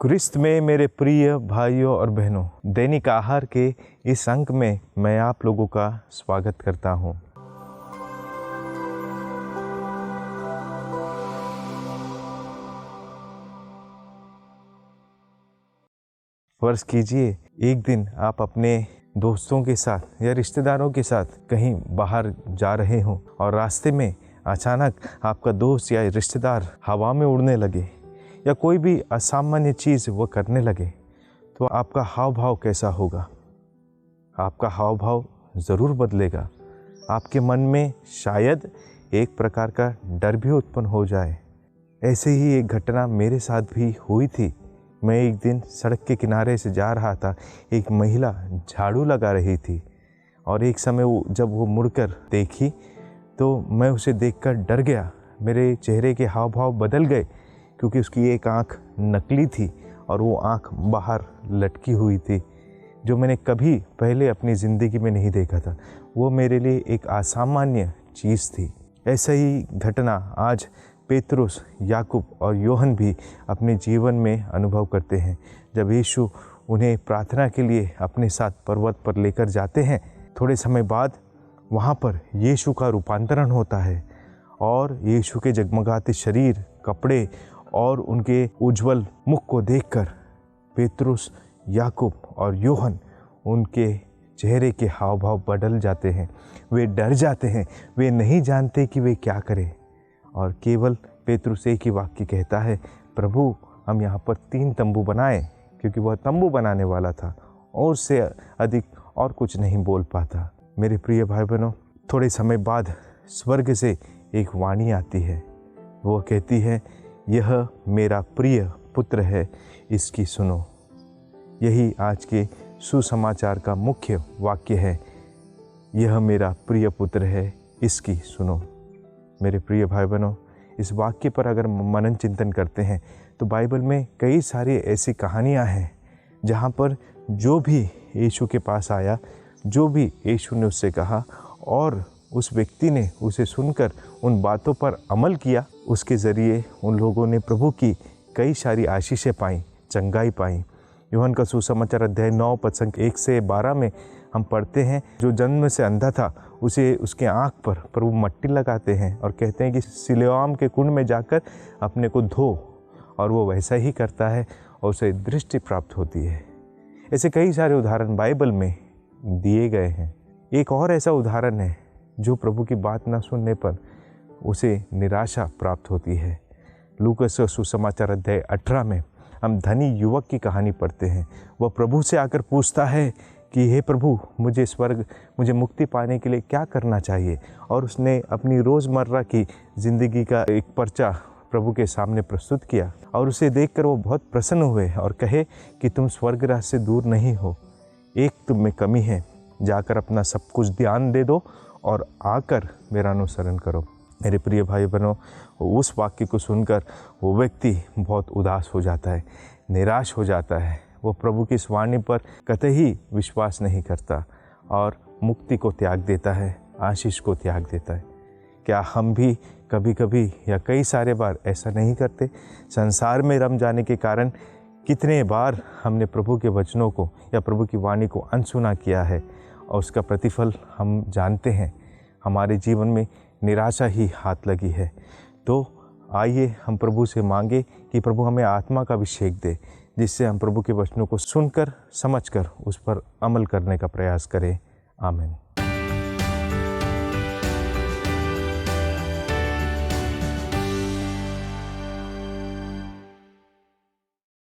क्रिस्त में मेरे प्रिय भाइयों और बहनों, दैनिक आहार के इस अंक में मैं आप लोगों का स्वागत करता हूं। फर्ज कीजिए एक दिन आप अपने दोस्तों के साथ या रिश्तेदारों के साथ कहीं बाहर जा रहे हो और रास्ते में अचानक आपका दोस्त या रिश्तेदार हवा में उड़ने लगे या कोई भी असामान्य चीज़ वो करने लगे, तो आपका हाव भाव कैसा होगा? आपका हाव भाव ज़रूर बदलेगा। आपके मन में शायद एक प्रकार का डर भी उत्पन्न हो जाए। ऐसे ही एक घटना मेरे साथ भी हुई थी। मैं एक दिन सड़क के किनारे से जा रहा था, एक महिला झाड़ू लगा रही थी और एक समय जब वो मुड़कर देखी तो मैं उसे देखकर डर गया। मेरे चेहरे के हाव भाव बदल गए क्योंकि उसकी एक आँख नकली थी और वो आँख बाहर लटकी हुई थी, जो मैंने कभी पहले अपनी ज़िंदगी में नहीं देखा था। वो मेरे लिए एक असामान्य चीज़ थी। ऐसा ही घटना आज पेतरुस, याकूब और योहन भी अपने जीवन में अनुभव करते हैं। जब यीशु उन्हें प्रार्थना के लिए अपने साथ पर्वत पर लेकर जाते हैं, थोड़े समय बाद वहाँ पर यीशु का रूपांतरण होता है और यीशु के जगमगाते शरीर, कपड़े और उनके उज्जवल मुख को देखकर पेतरुस, याकूब और योहन, उनके चेहरे के हाव भाव बदल जाते हैं। वे डर जाते हैं, वे नहीं जानते कि वे क्या करें। और केवल पेतरुस एक ही वाक्य कहता है, प्रभु हम यहाँ पर 3 तंबू बनाएं, क्योंकि वह तंबू बनाने वाला था और उससे अधिक और कुछ नहीं बोल पाता। मेरे प्रिय भाई बहनों, थोड़े समय बाद स्वर्ग से एक वाणी आती है। वो कहती है, यह मेरा प्रिय पुत्र है, इसकी सुनो। यही आज के सुसमाचार का मुख्य वाक्य है, यह मेरा प्रिय पुत्र है, इसकी सुनो। मेरे प्रिय भाई बहनों, इस वाक्य पर अगर मनन चिंतन करते हैं तो बाइबल में कई सारी ऐसी कहानियां हैं जहां पर जो भी यीशु के पास आया, जो भी यीशु ने उससे कहा और उस व्यक्ति ने उसे सुनकर उन बातों पर अमल किया, उसके ज़रिए उन लोगों ने प्रभु की कई सारी आशीषें पाई, चंगाई पाई। यूहन्ना का सुसमाचार अध्याय 9 पद 1 से 12 में हम पढ़ते हैं, जो जन्म से अंधा था उसे उसके आँख पर प्रभु मट्टी लगाते हैं और कहते हैं कि सिलोआम के कुंड में जाकर अपने को धो, और वो वैसा ही करता है और उसे दृष्टि प्राप्त होती है। ऐसे कई सारे उदाहरण बाइबल में दिए गए हैं। एक और ऐसा उदाहरण है जो प्रभु की बात न सुनने पर उसे निराशा प्राप्त होती है। लूका का सुसमाचार अध्याय 18 में हम धनी युवक की कहानी पढ़ते हैं। वह प्रभु से आकर पूछता है कि हे प्रभु, मुझे मुक्ति पाने के लिए क्या करना चाहिए, और उसने अपनी रोज़मर्रा की ज़िंदगी का एक पर्चा प्रभु के सामने प्रस्तुत किया और उसे देखकर वो बहुत प्रसन्न हुए और कहे कि तुम स्वर्ग राज से दूर नहीं हो, एक तुम में कमी है, जाकर अपना सब कुछ ध्यान दे दो और आकर मेरा अनुसरण करो। मेरे प्रिय भाई बहनों, उस वाक्य को सुनकर वो व्यक्ति बहुत उदास हो जाता है, निराश हो जाता है। वो प्रभु की इस वाणी पर कतई विश्वास नहीं करता और मुक्ति को त्याग देता है, आशीष को त्याग देता है। क्या हम भी कभी कभी या कई सारे बार ऐसा नहीं करते? संसार में रम जाने के कारण कितने बार हमने प्रभु के वचनों को या प्रभु की वाणी को अनसुना किया है और उसका प्रतिफल हम जानते हैं। हमारे जीवन में निराशा ही हाथ लगी है। तो आइए हम प्रभु से मांगे कि प्रभु हमें आत्मा का अभिषेक दे, जिससे हम प्रभु के वचनों को सुनकर, समझकर उस पर अमल करने का प्रयास करें। आमीन।